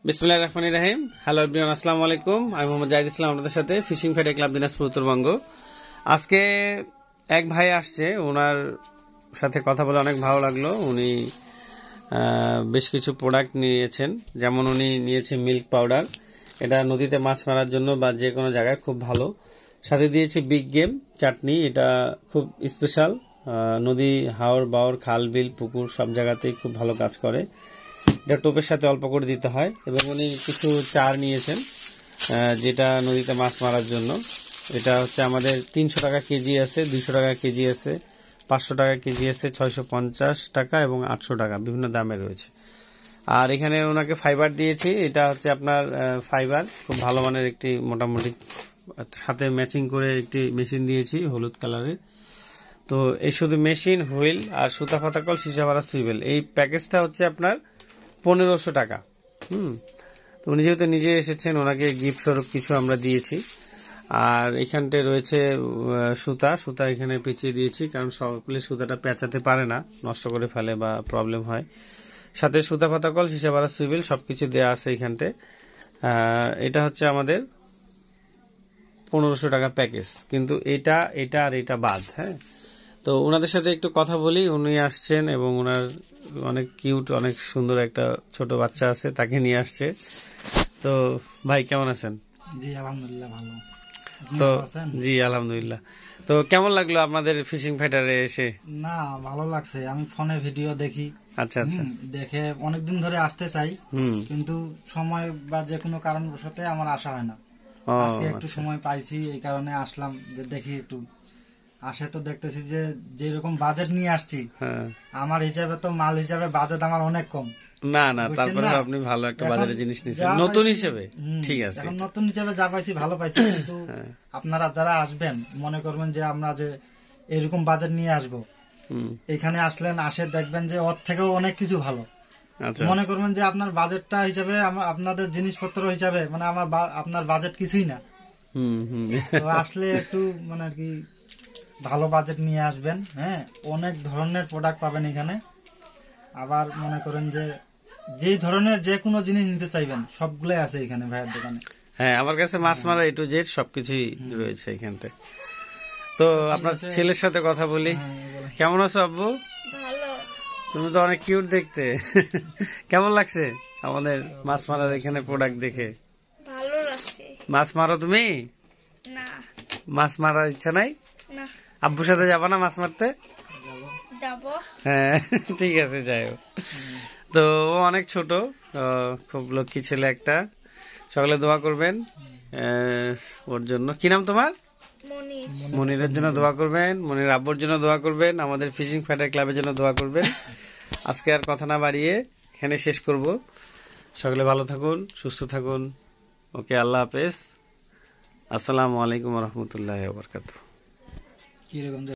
বিসমিল্লাহির রহমানির রহিম। Hello everyone, আসসালামু আলাইকুম। আমি মোহাম্মদ জাহিদ ইসলাম, আপনাদের সাথে fishing fighter club Dinajpur Uttarbanga. আজকে এক ভাই আসছে, ওনার সাথে কথা বলে অনেক ভালো লাগলো। উনি বেশ কিছু প্রোডাক্ট নিয়েছেন, যেমন উনি নিয়েছে মিল্ক পাউডার। এটা নদীতে মাছ মারার জন্য বা যে কোনো জায়গায় খুব ভালো। সাথে দিয়েছে বিগ গেম চাটনি, এটা খুব স্পেশাল। নদী, হাওর বাওর, খাল বিল, পুকুর সব জায়গাতেই খুব ভালো কাজ করে। এটা টোপের সাথে অল্প করে দিতে হয়। এবং উনি কিছু চার নিয়েছেন, যেটা নদীতে মাছ মারার জন্য। এটা হচ্ছে আমাদের 300 টাকা কেজি আছে, 200 টাকা কেজি আছে, 500 টাকা কেজি আছে, 650 টাকা এবং 800 টাকা, বিভিন্ন দামে রয়েছে। আর এখানে ওনাকে ফাইবার দিয়েছি, এটা হচ্ছে আপনার ফাইবার, খুব ভালো মানের একটি, মোটামুটি সাথে ম্যাচিং করে একটি মেশিন দিয়েছি হলুদ কালারের। তো এই শুধু মেশিন, হুইল আর সুতা ফাতাকল, সীসা ভাড়া, সুইবেল, এই প্যাকেজটা হচ্ছে আপনার 1500 টাকা। তো উনি যেহেতু নিজে এসেছেন, ওনাকে গিফট স্বরূপ কিছু আমরা দিয়েছি। আর এখানটায় রয়েছে সুতা এখানে পেঁচিয়ে দিয়েছি, কারণ সকলে সুতাটা পেঁচাতে পারে না, নষ্ট করে ফেলে বা প্রবলেম হয়। সাথে সুতা ফাতাকল, সীসা ভাড়া, সুইবেল সবকিছু দেওয়া আছে এখানটায়। এটা হচ্ছে আমাদের 1500 টাকা প্যাকেজ, কিন্তু এটা আর এটা বাদ। হ্যাঁ, তো ওনাদের সাথে একটু কথা বলি। উনি আসছেন এবং ওনার অনেক কিউট, অনেক সুন্দর একটা ছোট বাচ্চা আছে, তাকে নিয়ে আসছে। তো ভাই কেমন আছেন? জি আলহামদুলিল্লাহ ভালো। তো জি আলহামদুলিল্লাহ। তো কেমন লাগলো আপনাদের ফিশিং ফাইটারে এসে? না, ভালো লাগছে। আমি ফোনে ভিডিও দেখি, আচ্ছা আচ্ছা, দেখে অনেকদিন ধরে আসতে চাই, কিন্তু সময় বা যে কোনো কারণবশত আমার আসা হয় না। আজকে একটু সময় পাইছি, এই কারণে আসলাম যে দেখি একটু। আসে তো দেখতেছি যে যেরকম বাজেট নিয়ে আসছি, আমার হিসাবে তো মাল হিসাবে বাজেট আমার অনেক কম। না না, তারপরে আপনি ভালো একটা বাজারের জিনিস নিয়েছেন নতুন হিসেবে। ঠিক আছে, এখন নতুন হিসেবে যা পাইছি ভালো পাইছি, কিন্তু আপনারা যারা আসবেন মনে করবেন যে আমরা যে এরকম বাজেট নিয়ে আসবো, এখানে আসলেন, আসে দেখবেন যে ওর থেকেও অনেক কিছু ভালো। মনে করবেন যে আপনার বাজেটটা হিসাবে, আপনাদের জিনিসপত্র হিসাবে, মানে আপনার বাজেট কিছুই না। তো আসলে একটু মানে আর কি ভালো বাজেট নিয়ে আসবেন। হ্যাঁ, অনেক ধরনের প্রোডাক্ট পাবেন এখানে। আবার মনে করেন যে যে ধরনের যে কোনো জিনিস নিতে চাইবেন সবগুলাই আছে এখানে ভাইয়ের দোকানে। হ্যাঁ, আমার কাছে মাছ মারা এ টু জেড সবকিছুই রয়েছে এখানতে। তো আপনার ছেলের সাথে কথা বলি। কেমন আছো আব্বু? তুমি তো অনেক কিউট দেখতে। কেমন লাগছে আমাদের মাছ মারার এখানে প্রোডাক্ট দেখে? ভালো লাগছে। মাছ মারো তুমি? না। মাছ মারার ইচ্ছা নাই? না। আব্বুর সাথে যাবা না মাছ মারতে? যাব। হ্যাঁ ঠিক আছে, যাই হোক। তো ও অনেক ছোট, খুব লক্ষ্মী ছেলে একটা। সকালে দোয়া করবেন ওর জন্য। কি নাম তোমার? মনিরের জন্য দোয়া করবেন, মনির আব্বুর জন্য দোয়া করবেন, আমাদের ফিশিং ফাইটার ক্লাবের জন্য দোয়া করবেন। আজকে আর কথা না বাড়িয়ে এখানে শেষ করব। সকলে ভালো থাকুন, সুস্থ থাকুন। ওকে, আল্লাহ হাফেজ। আসসালামু আলাইকুম রহমতুল্লাহ।